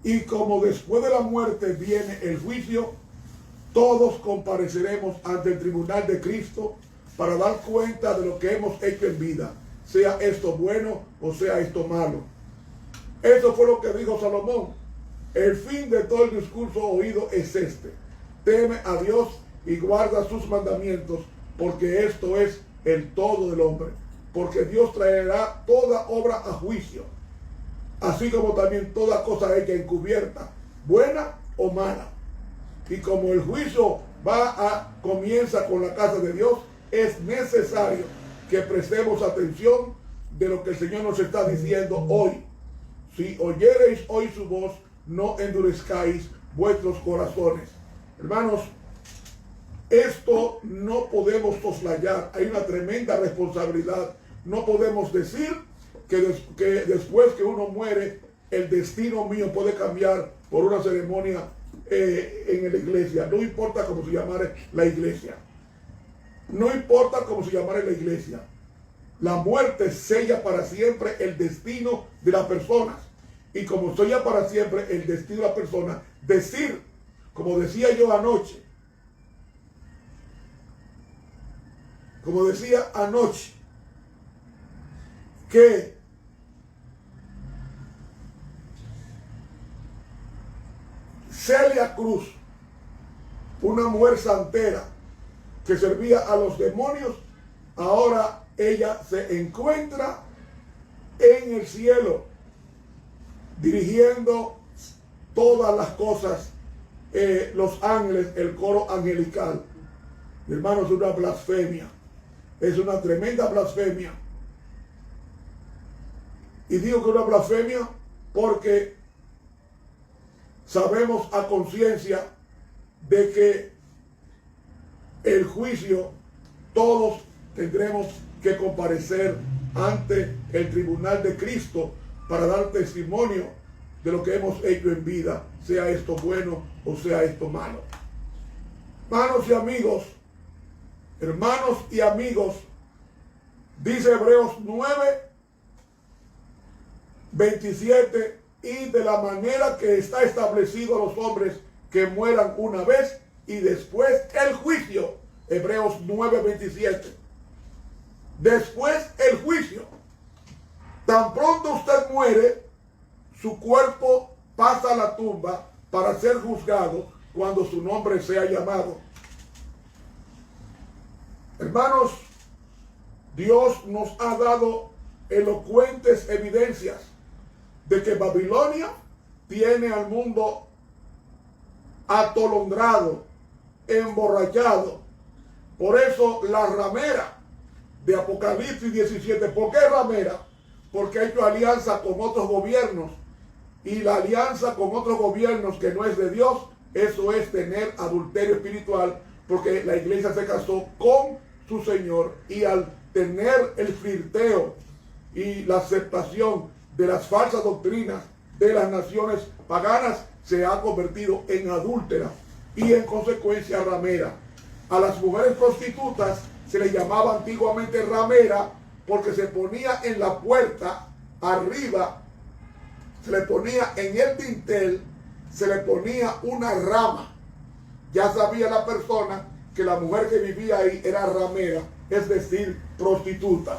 Y como después de la muerte viene el juicio, todos compareceremos ante el tribunal de Cristo para dar cuenta de lo que hemos hecho en vida, sea esto bueno o sea esto malo. Eso fue lo que dijo Salomón. El fin de todo el discurso oído es este: teme a Dios y guarda sus mandamientos, porque esto es el todo del hombre. Porque Dios traerá toda obra a juicio, así como también toda cosa hecha encubierta, buena o mala. Y como el juicio comienza con la casa de Dios, es necesario que prestemos atención de lo que el Señor nos está diciendo hoy. Si oyereis hoy su voz, no endurezcáis vuestros corazones. Hermanos, esto no podemos soslayar. Hay una tremenda responsabilidad. No podemos decir que después que uno muere, el destino mío puede cambiar por una ceremonia en la iglesia. No importa cómo se llamare la iglesia. No importa cómo se llamare la iglesia. La muerte sella para siempre el destino de las personas. Y como sella para siempre el destino de la persona, decir, como decía yo anoche, que Celia Cruz, una mujer santera que servía a los demonios, ahora ella se encuentra en el cielo dirigiendo todas las cosas, los ángeles, el coro angelical. Hermanos, es una blasfemia, es una tremenda blasfemia. Y digo que es una blasfemia porque sabemos a conciencia de que el juicio, todos tendremos que comparecer ante el tribunal de Cristo para dar testimonio de lo que hemos hecho en vida, sea esto bueno o sea esto malo. Hermanos y amigos, dice Hebreos 9:27, y de la manera que está establecido a los hombres que mueran una vez y después el juicio. Hebreos 9:27. Después el juicio. Tan pronto usted muere, su cuerpo pasa a la tumba para ser juzgado cuando su nombre sea llamado. Hermanos, Dios nos ha dado elocuentes evidencias de que Babilonia tiene al mundo atolondrado, emborrachado. Por eso la ramera de Apocalipsis 17, ¿por qué ramera? Porque ha hecho alianza con otros gobiernos, y la alianza con otros gobiernos que no es de Dios, eso es tener adulterio espiritual, porque la iglesia se casó con su Señor, y al tener el flirteo y la aceptación de las falsas doctrinas de las naciones paganas, se ha convertido en adúltera y en consecuencia ramera. A las mujeres prostitutas se les llamaba antiguamente ramera porque se ponía en la puerta arriba, se le ponía en el dintel, se le ponía una rama. Ya sabía la persona que la mujer que vivía ahí era ramera, es decir, prostituta.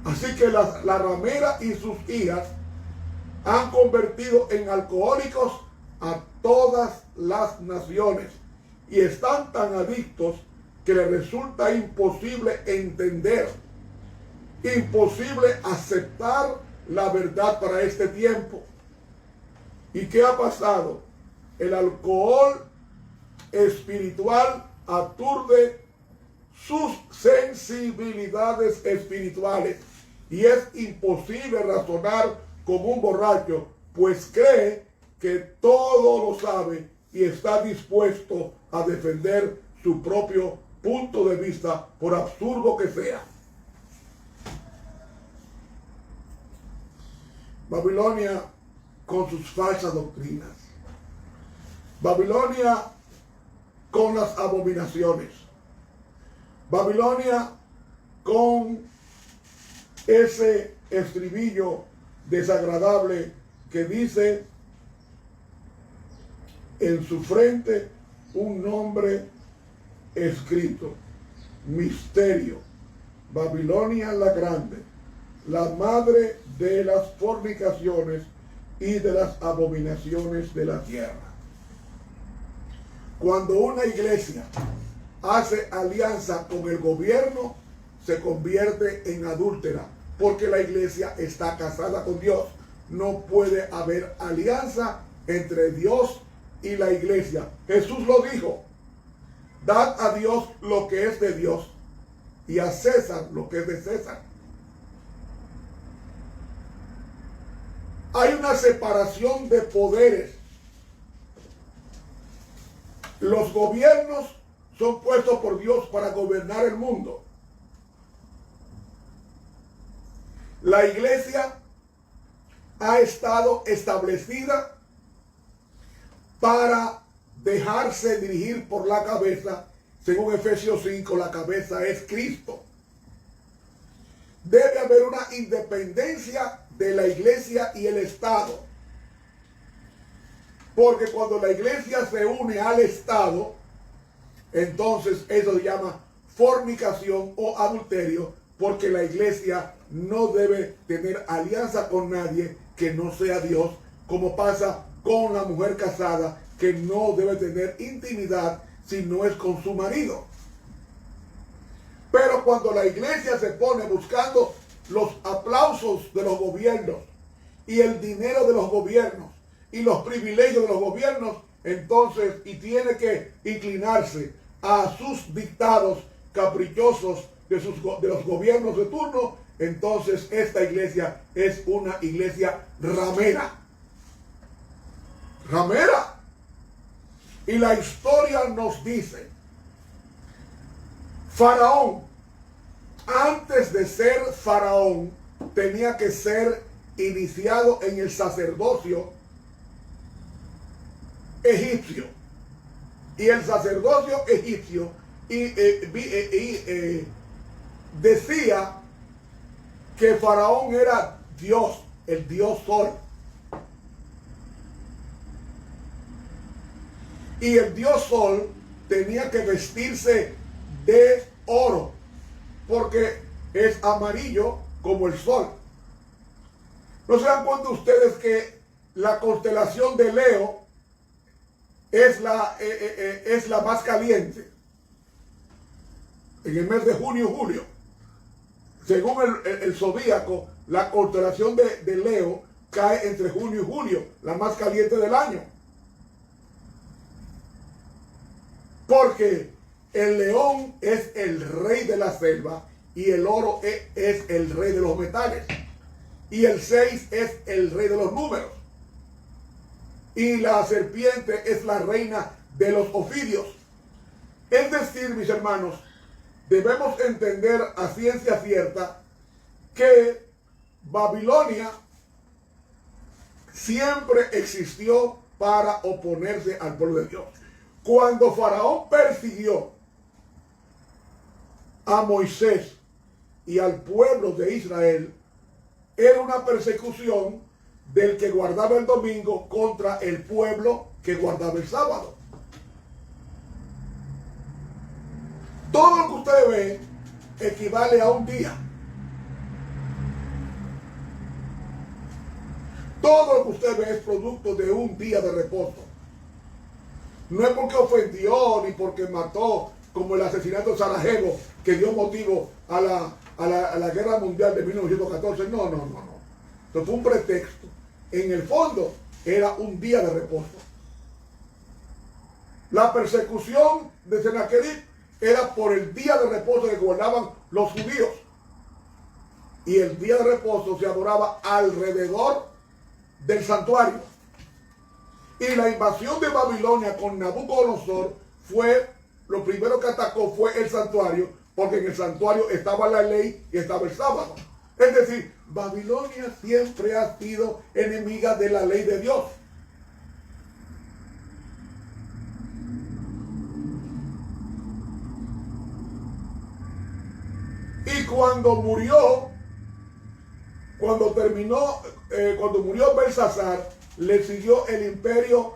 Así que la ramera y sus hijas han convertido en alcohólicos a todas las naciones y están tan adictos que les resulta imposible entender, imposible aceptar la verdad para este tiempo. ¿Y qué ha pasado? El alcohol espiritual aturde sus sensibilidades espirituales y es imposible razonar como un borracho, pues cree que todo lo sabe y está dispuesto a defender su propio punto de vista, por absurdo que sea. Babilonia con sus falsas doctrinas. Babilonia con las abominaciones. Babilonia con ese estribillo desagradable que dice: en su frente un nombre escrito, misterio, Babilonia la grande, la madre de las fornicaciones y de las abominaciones de la tierra. Cuando una iglesia hace alianza con el gobierno, se convierte en adúltera, porque la iglesia está casada con Dios. No puede haber alianza entre Dios y la iglesia. Jesús lo dijo: dad a Dios lo que es de Dios y a César lo que es de César. Hay una separación de poderes. Los gobiernos son puestos por Dios para gobernar el mundo. La iglesia ha estado establecida para dejarse dirigir por la cabeza. Según Efesios 5, la cabeza es Cristo. Debe haber una independencia de la iglesia y el Estado. Porque cuando la iglesia se une al Estado, entonces eso se llama fornicación o adulterio, porque la iglesia no debe tener alianza con nadie que no sea Dios, como pasa con la mujer casada, que no debe tener intimidad si no es con su marido. Pero cuando la iglesia se pone buscando los aplausos de los gobiernos y el dinero de los gobiernos y los privilegios de los gobiernos, entonces, y tiene que inclinarse a sus dictados caprichosos de los gobiernos de turno, entonces esta iglesia es una iglesia ramera. Ramera. Y la historia nos dice: Faraón, antes de ser faraón, tenía que ser iniciado en el sacerdocio egipcio. Y el sacerdocio egipcio decía que Faraón era Dios, el Dios Sol. Y el Dios Sol tenía que vestirse de oro, porque es amarillo como el sol. ¿No se dan cuenta ustedes que la constelación de Leo es la más caliente en el mes de junio y julio? Según el zodíaco, la constelación de Leo cae entre junio y julio, la más caliente del año. Porque el león es el rey de la selva y el oro es el rey de los metales. Y el 6 es el rey de los números. Y la serpiente es la reina de los ofidios. Es decir, mis hermanos, debemos entender a ciencia cierta que Babilonia siempre existió para oponerse al pueblo de Dios. Cuando Faraón persiguió a Moisés y al pueblo de Israel, era una persecución del que guardaba el domingo contra el pueblo que guardaba el sábado. Todo lo que usted ve equivale a un día. Todo lo que usted ve es producto de un día de reposo. No es porque ofendió ni porque mató, como el asesinato de Sarajevo, que dio motivo a la guerra mundial de 1914. No. Entonces fue un pretexto. En el fondo era un día de reposo. La persecución de Sennacherib era por el día de reposo que guardaban los judíos. Y el día de reposo se adoraba alrededor del santuario. Y la invasión de Babilonia con Nabucodonosor lo primero que atacó fue el santuario, porque en el santuario estaba la ley y estaba el sábado. Es decir, Babilonia siempre ha sido enemiga de la ley de Dios. Y cuando murió Belsasar, le siguió el imperio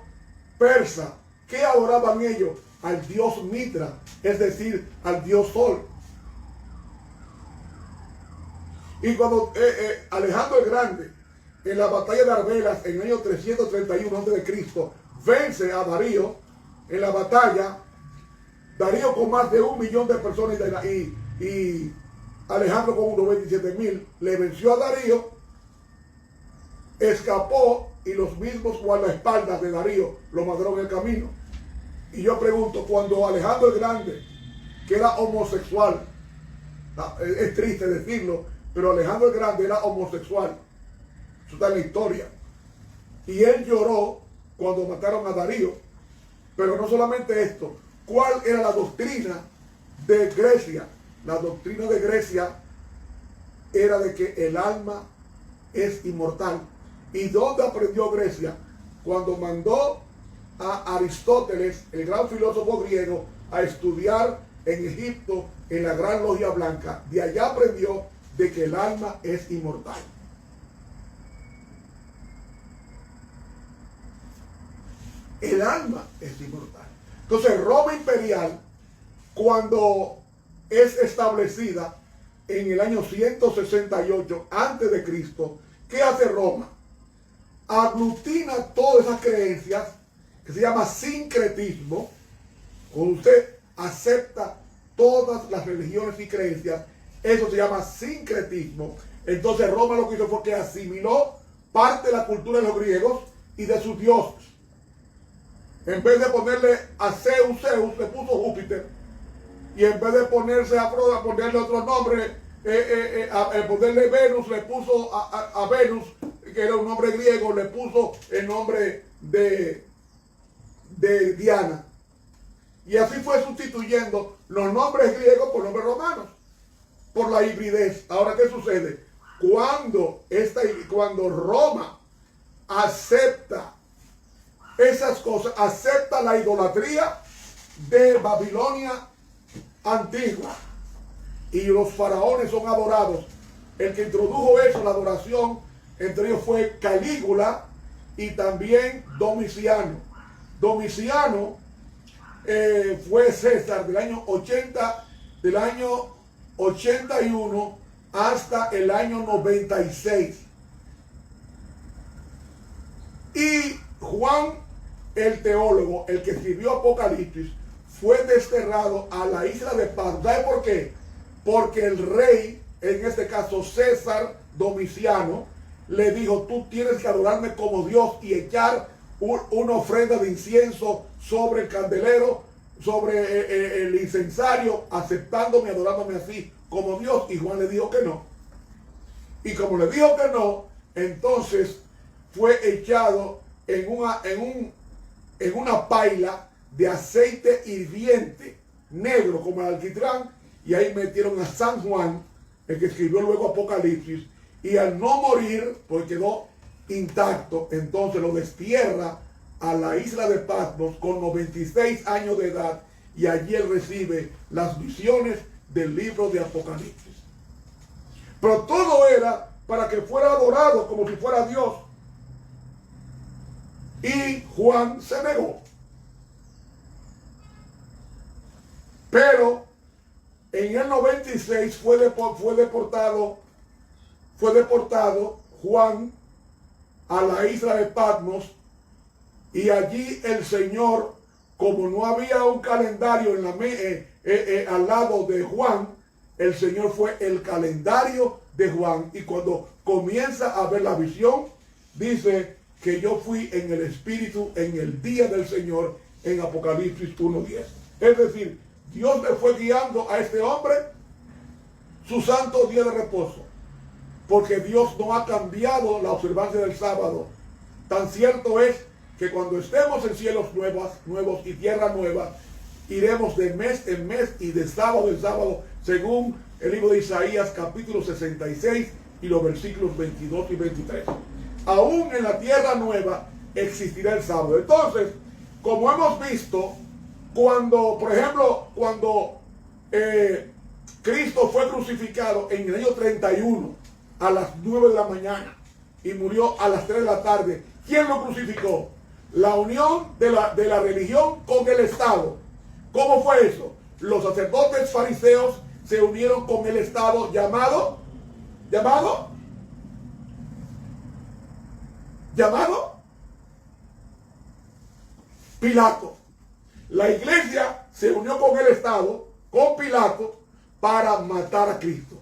persa. ¿Qué adoraban ellos? Al dios Mitra, es decir, al dios Sol. Y cuando Alejandro el Grande, en la batalla de Arbelas, en el año 331 a.C., vence a Darío en la batalla, Darío con más de 1 millón de personas y Alejandro con unos 27,000, le venció a Darío, escapó y los mismos guardaespaldas de Darío lo mataron en el camino. Y yo pregunto, cuando Alejandro el Grande, que era homosexual, es triste decirlo, pero Alejandro el Grande era homosexual, eso está en la historia, y él lloró cuando mataron a Darío. Pero no solamente esto, ¿cuál era la doctrina de Grecia? La doctrina de Grecia era de que el alma es inmortal. ¿Y dónde aprendió Grecia? Cuando mandó a Aristóteles, el gran filósofo griego, a estudiar en Egipto, en la Gran Logia Blanca. De allá aprendió de que el alma es inmortal. El alma es inmortal. Entonces, Roma imperial, cuando es establecida en el año 168 antes de Cristo, ¿qué hace Roma? Aglutina todas esas creencias que se llama sincretismo. Cuando usted acepta todas las religiones y creencias, eso se llama sincretismo. Entonces Roma lo que hizo fue que asimiló parte de la cultura de los griegos y de sus dioses. En vez de ponerle a Zeus, le puso Júpiter. Y en vez de ponerse a ponerle otro nombre, ponerle Venus, le puso a Venus, que era un nombre griego, le puso el nombre de Diana. Y así fue sustituyendo los nombres griegos por nombres romanos, por la hibridez. Ahora, ¿qué sucede? Cuando Roma acepta esas cosas, acepta la idolatría de Babilonia antigua, y los faraones son adorados. El que introdujo eso, la adoración, entre ellos fue Calígula y también Domiciano. Domiciano fue César del año 81 hasta el año 96. Y Juan el teólogo, el que escribió Apocalipsis, fue desterrado a la isla de Patmos. ¿Sabe por qué? Porque el rey, en este caso César Domiciano, le dijo: tú tienes que adorarme como Dios y echar una ofrenda de incienso sobre el candelero, sobre el incensario, aceptándome, adorándome así como Dios. Y Juan le dijo que no. Y como le dijo que no, entonces fue echado en una paila de aceite hirviente, negro como el alquitrán, y ahí metieron a San Juan, el que escribió luego Apocalipsis, y al no morir, pues quedó intacto, entonces lo destierra a la isla de Patmos con 96 años de edad, y allí él recibe las visiones del libro de Apocalipsis. Pero todo era para que fuera adorado como si fuera Dios. Y Juan se negó. Pero en el 96 fue deportado Juan a la isla de Patmos, y allí el Señor, como no había un calendario al lado de Juan, el Señor fue el calendario de Juan. Y cuando comienza a ver la visión, dice que yo fui en el Espíritu en el día del Señor, en Apocalipsis 1:10. Es decir, Dios le fue guiando a este hombre su santo día de reposo, porque Dios no ha cambiado la observancia del sábado. Tan cierto es que cuando estemos en cielos nuevos y tierra nueva, iremos de mes en mes y de sábado en sábado, según el libro de Isaías capítulo 66 y los versículos 22 y 23. Aún en la tierra nueva existirá el sábado. Entonces, como hemos visto, por ejemplo, cuando Cristo fue crucificado en el año 31 a las 9 de la mañana y murió a las 3 de la tarde, ¿quién lo crucificó? La unión de la religión con el Estado. ¿Cómo fue eso? Los sacerdotes fariseos se unieron con el Estado llamado Pilato. La iglesia se unió con el Estado, con Pilato, para matar a Cristo.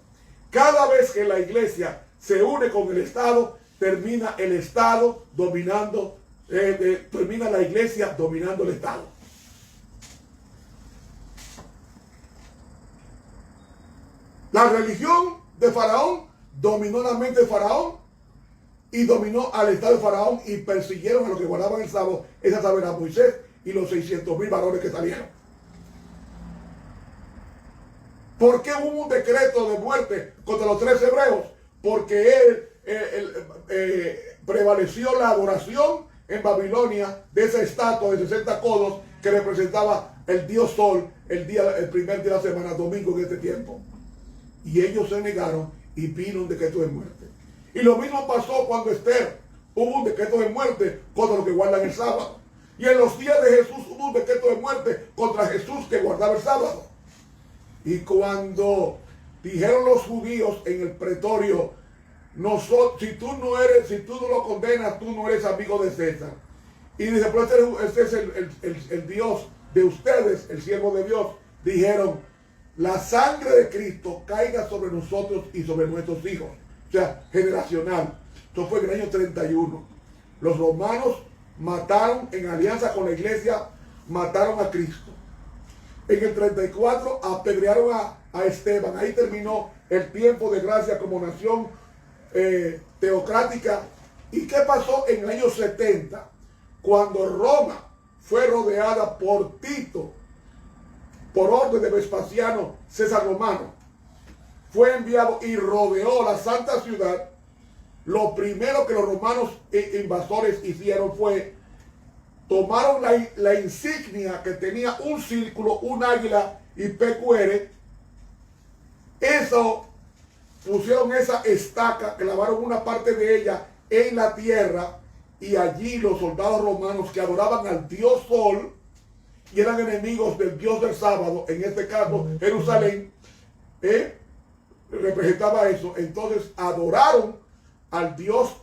Cada vez que la iglesia se une con el Estado, termina el Estado dominando, termina la iglesia dominando el Estado. La religión de Faraón dominó la mente de Faraón y dominó al Estado de Faraón, y persiguieron a los que guardaban el sábado, es a saber, a Moisés y los 600,000 varones que salieron. ¿Por qué hubo un decreto de muerte contra los 3 hebreos? Porque prevaleció la adoración en Babilonia de esa estatua de 60 codos que representaba el dios Sol, el primer día de la semana, domingo en este tiempo. Y ellos se negaron y vino un decreto de muerte. Y lo mismo pasó cuando Esther hubo un decreto de muerte contra los que guardan el sábado. Y en los días de Jesús hubo un decreto de muerte contra Jesús que guardaba el sábado. Y cuando dijeron los judíos en el pretorio, si tú no lo condenas, tú no eres amigo de César. Y dice, pero este es el Dios de ustedes, el siervo de Dios. Dijeron, la sangre de Cristo caiga sobre nosotros y sobre nuestros hijos. O sea, generacional. Esto fue en el año 31. Los romanos mataron, en alianza con la iglesia, mataron a Cristo. En el 34 apedrearon a Esteban. Ahí terminó el tiempo de gracia como nación teocrática. ¿Y qué pasó en el año 70? Cuando Roma fue rodeada por Tito, por orden de Vespasiano, César Romano, fue enviado y rodeó la santa ciudad. Lo primero que los romanos invasores hicieron fue tomaron la insignia que tenía un círculo, un águila y PQR. Eso, pusieron esa estaca, clavaron una parte de ella en la tierra, y allí los soldados romanos que adoraban al dios Sol y eran enemigos del dios del sábado, en este caso Jerusalén, representaba eso. Entonces adoraron al dios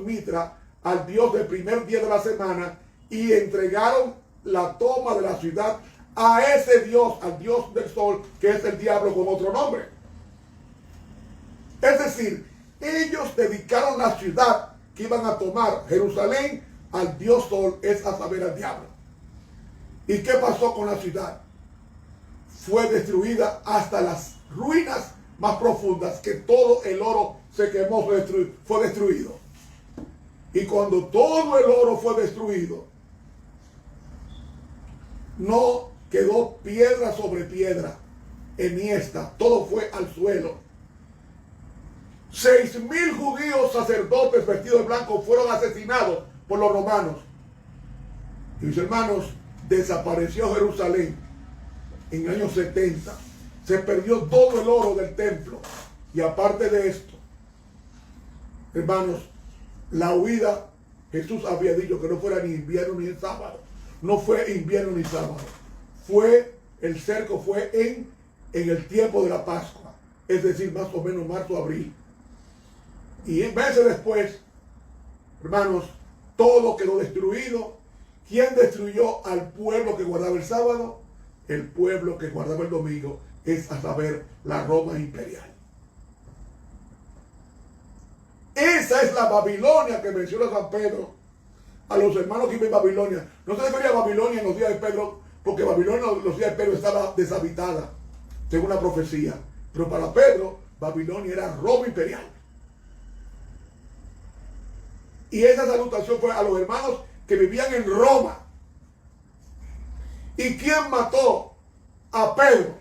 Mitra, al dios del primer día de la semana, y entregaron la toma de la ciudad a ese dios, al dios del sol, que es el diablo con otro nombre. Es decir, ellos dedicaron la ciudad que iban a tomar, Jerusalén, al dios sol, es a saber, al diablo. ¿Y qué pasó con la ciudad? Fue destruida hasta las ruinas más profundas, que todo el oro se quemó, fue destruido. Y cuando todo el oro fue destruido, no quedó piedra sobre piedra enhiesta, todo fue al suelo. 6,000 judíos sacerdotes vestidos de blanco fueron asesinados por los romanos. Y mis hermanos, desapareció Jerusalén en el año 70. Se perdió todo el oro del templo. Y aparte de esto, hermanos, la huida, Jesús había dicho que no fuera ni invierno ni sábado. No fue invierno ni sábado. El cerco fue en el tiempo de la Pascua. Es decir, más o menos marzo, abril. Y meses después, hermanos, todo quedó destruido. ¿Quién destruyó al pueblo que guardaba el sábado? El pueblo que guardaba el domingo, es a saber, la Roma imperial. Esa es la Babilonia que menciona San Pedro a los hermanos que viven en Babilonia. No se refería a Babilonia en los días de Pedro, porque Babilonia en los días de Pedro estaba deshabitada, según la profecía. Pero para Pedro, Babilonia era Roma imperial. Y esa salutación fue a los hermanos que vivían en Roma. ¿Y quién mató a Pedro?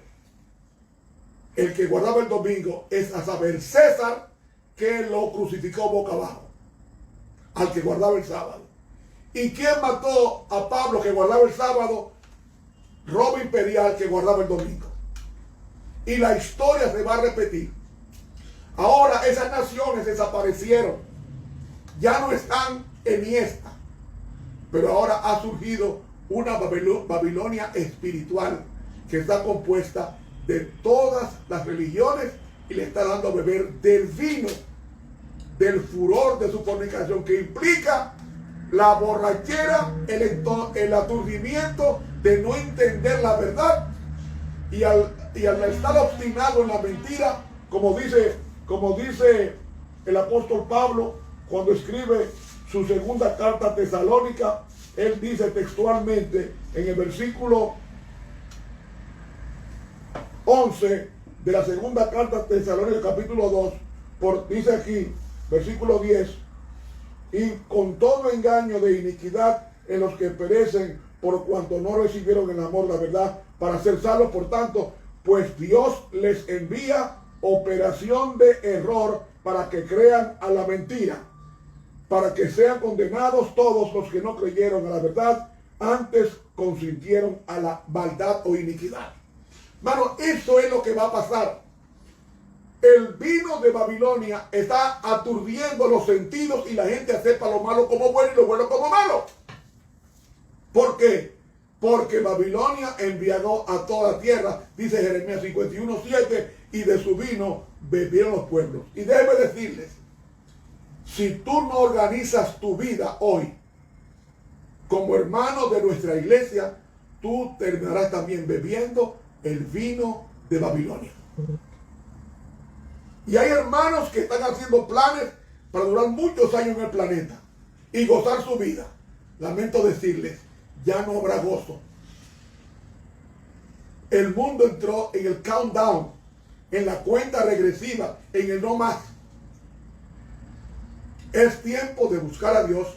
El que guardaba el domingo, es a saber César, que lo crucificó boca abajo, al que guardaba el sábado. ¿Y quién mató a Pablo, que guardaba el sábado? Roma imperial, que guardaba el domingo. Y la historia se va a repetir. Ahora esas naciones desaparecieron, ya no están en esta, pero ahora ha surgido una Babilonia espiritual que está compuesta de todas las religiones y le está dando a beber del vino, del furor de su fornicación, que implica la borrachera, el aturdimiento de no entender la verdad y al estar obstinado en la mentira, como dice el apóstol Pablo cuando escribe su segunda carta a Tesalónica. Él dice textualmente en el versículo 11 de la segunda carta a Tesalónica, capítulo 2, dice aquí, versículo 10, y con todo engaño de iniquidad en los que perecen por cuanto no recibieron el amor, la verdad, para ser salvos. Por tanto, pues Dios les envía operación de error para que crean a la mentira, para que sean condenados todos los que no creyeron a la verdad, antes consintieron a la maldad o iniquidad. Hermano, eso es lo que va a pasar. El vino de Babilonia está aturdiendo los sentidos y la gente acepta lo malo como bueno y lo bueno como malo. ¿Por qué? Porque Babilonia embriagó a toda tierra, dice Jeremías 51:7, y de su vino bebieron los pueblos. Y déjeme decirles, si tú no organizas tu vida hoy como hermano de nuestra iglesia, tú terminarás también bebiendo el vino de Babilonia. Y hay hermanos que están haciendo planes para durar muchos años en el planeta y gozar su vida. Lamento decirles, ya no habrá gozo. El mundo entró en el countdown, en la cuenta regresiva, en el no más. Es tiempo de buscar a Dios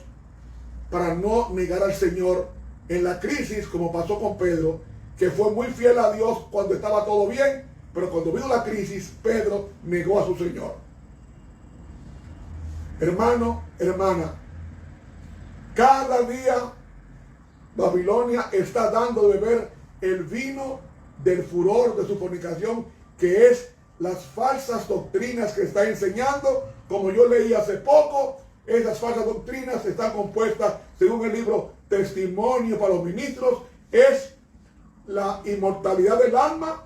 para no negar al Señor en la crisis, como pasó con Pedro, que fue muy fiel a Dios cuando estaba todo bien, pero cuando vino la crisis, Pedro negó a su Señor. Hermano, hermana, cada día Babilonia está dando de beber el vino del furor de su fornicación, que es las falsas doctrinas que está enseñando. Como yo leí hace poco, esas falsas doctrinas están compuestas, según el libro Testimonio para los Ministros, es la inmortalidad del alma,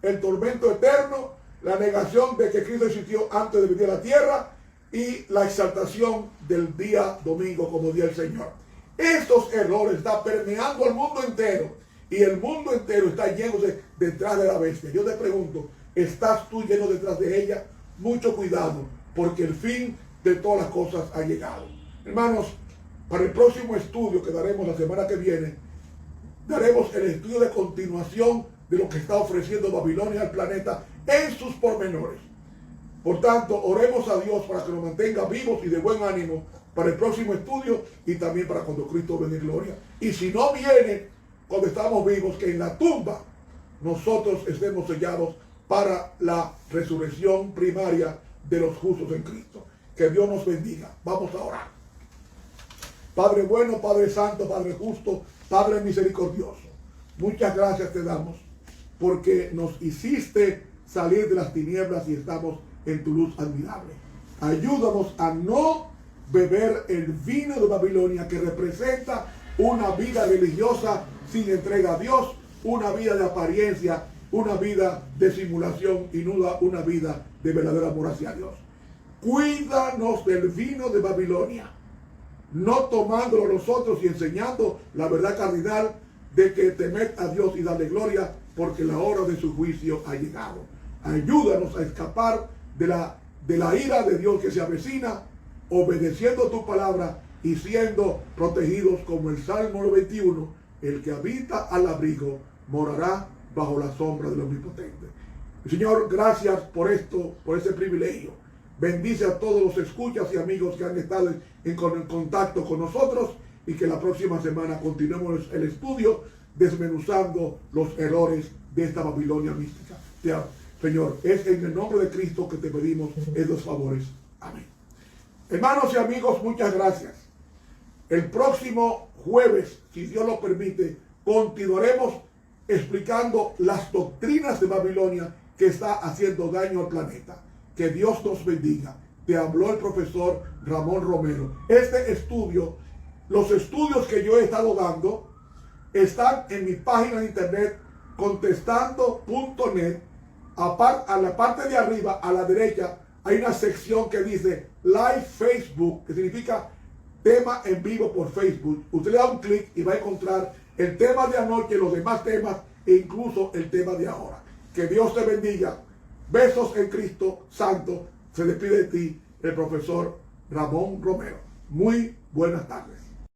el tormento eterno, la negación de que Cristo existió antes de venir a la tierra y la exaltación del día domingo como día del Señor. Estos errores están permeando al mundo entero y el mundo entero está yéndose detrás de la bestia. Yo te pregunto, ¿estás tú lleno detrás de ella? Mucho cuidado, porque el fin de todas las cosas ha llegado. Hermanos, para el próximo estudio que daremos la semana que viene, daremos el estudio de continuación de lo que está ofreciendo Babilonia al planeta en sus pormenores. Por tanto, oremos a Dios para que nos mantenga vivos y de buen ánimo para el próximo estudio y también para cuando Cristo venga en gloria. Y si no viene cuando estamos vivos, que en la tumba nosotros estemos sellados para la resurrección primaria de los justos en Cristo. Que Dios nos bendiga. Vamos a orar. Padre bueno, Padre santo, Padre justo, Padre misericordioso. Muchas gracias te damos porque nos hiciste salir de las tinieblas y estamos en tu luz admirable. Ayúdanos a no beber el vino de Babilonia, que representa una vida religiosa sin entrega a Dios, una vida de apariencia, una vida de simulación y no una vida de verdadero amor hacia Dios. Cuídanos del vino de Babilonia, no tomándolo nosotros y enseñando la verdad cardinal de que temed a Dios y darle gloria, porque la hora de su juicio ha llegado. Ayúdanos a escapar de la ira de Dios que se avecina, obedeciendo tu palabra y siendo protegidos como el Salmo 91, el que habita al abrigo morará bajo la sombra del Omnipotente. Señor, gracias por esto, por ese privilegio. Bendice a todos los escuchas y amigos que han estado en contacto con nosotros, y que la próxima semana continuemos el estudio desmenuzando los errores de esta Babilonia mística. Señor, es en el nombre de Cristo que te pedimos estos favores. Amén. Hermanos y amigos, muchas gracias. El próximo jueves, si Dios lo permite, continuaremos explicando las doctrinas de Babilonia que está haciendo daño al planeta. Que Dios nos bendiga. Te habló el profesor Ramón Romero. Este estudio, los estudios que yo he estado dando, están en mi página de internet contestando.net. A la parte de arriba, a la derecha, hay una sección que dice Live Facebook, que significa tema en vivo por Facebook. Usted le da un clic y va a encontrar el tema de anoche, los demás temas e incluso el tema de ahora. Que Dios te bendiga. Besos en Cristo Santo. Se despide de ti el profesor Ramón Romero. Muy buenas tardes.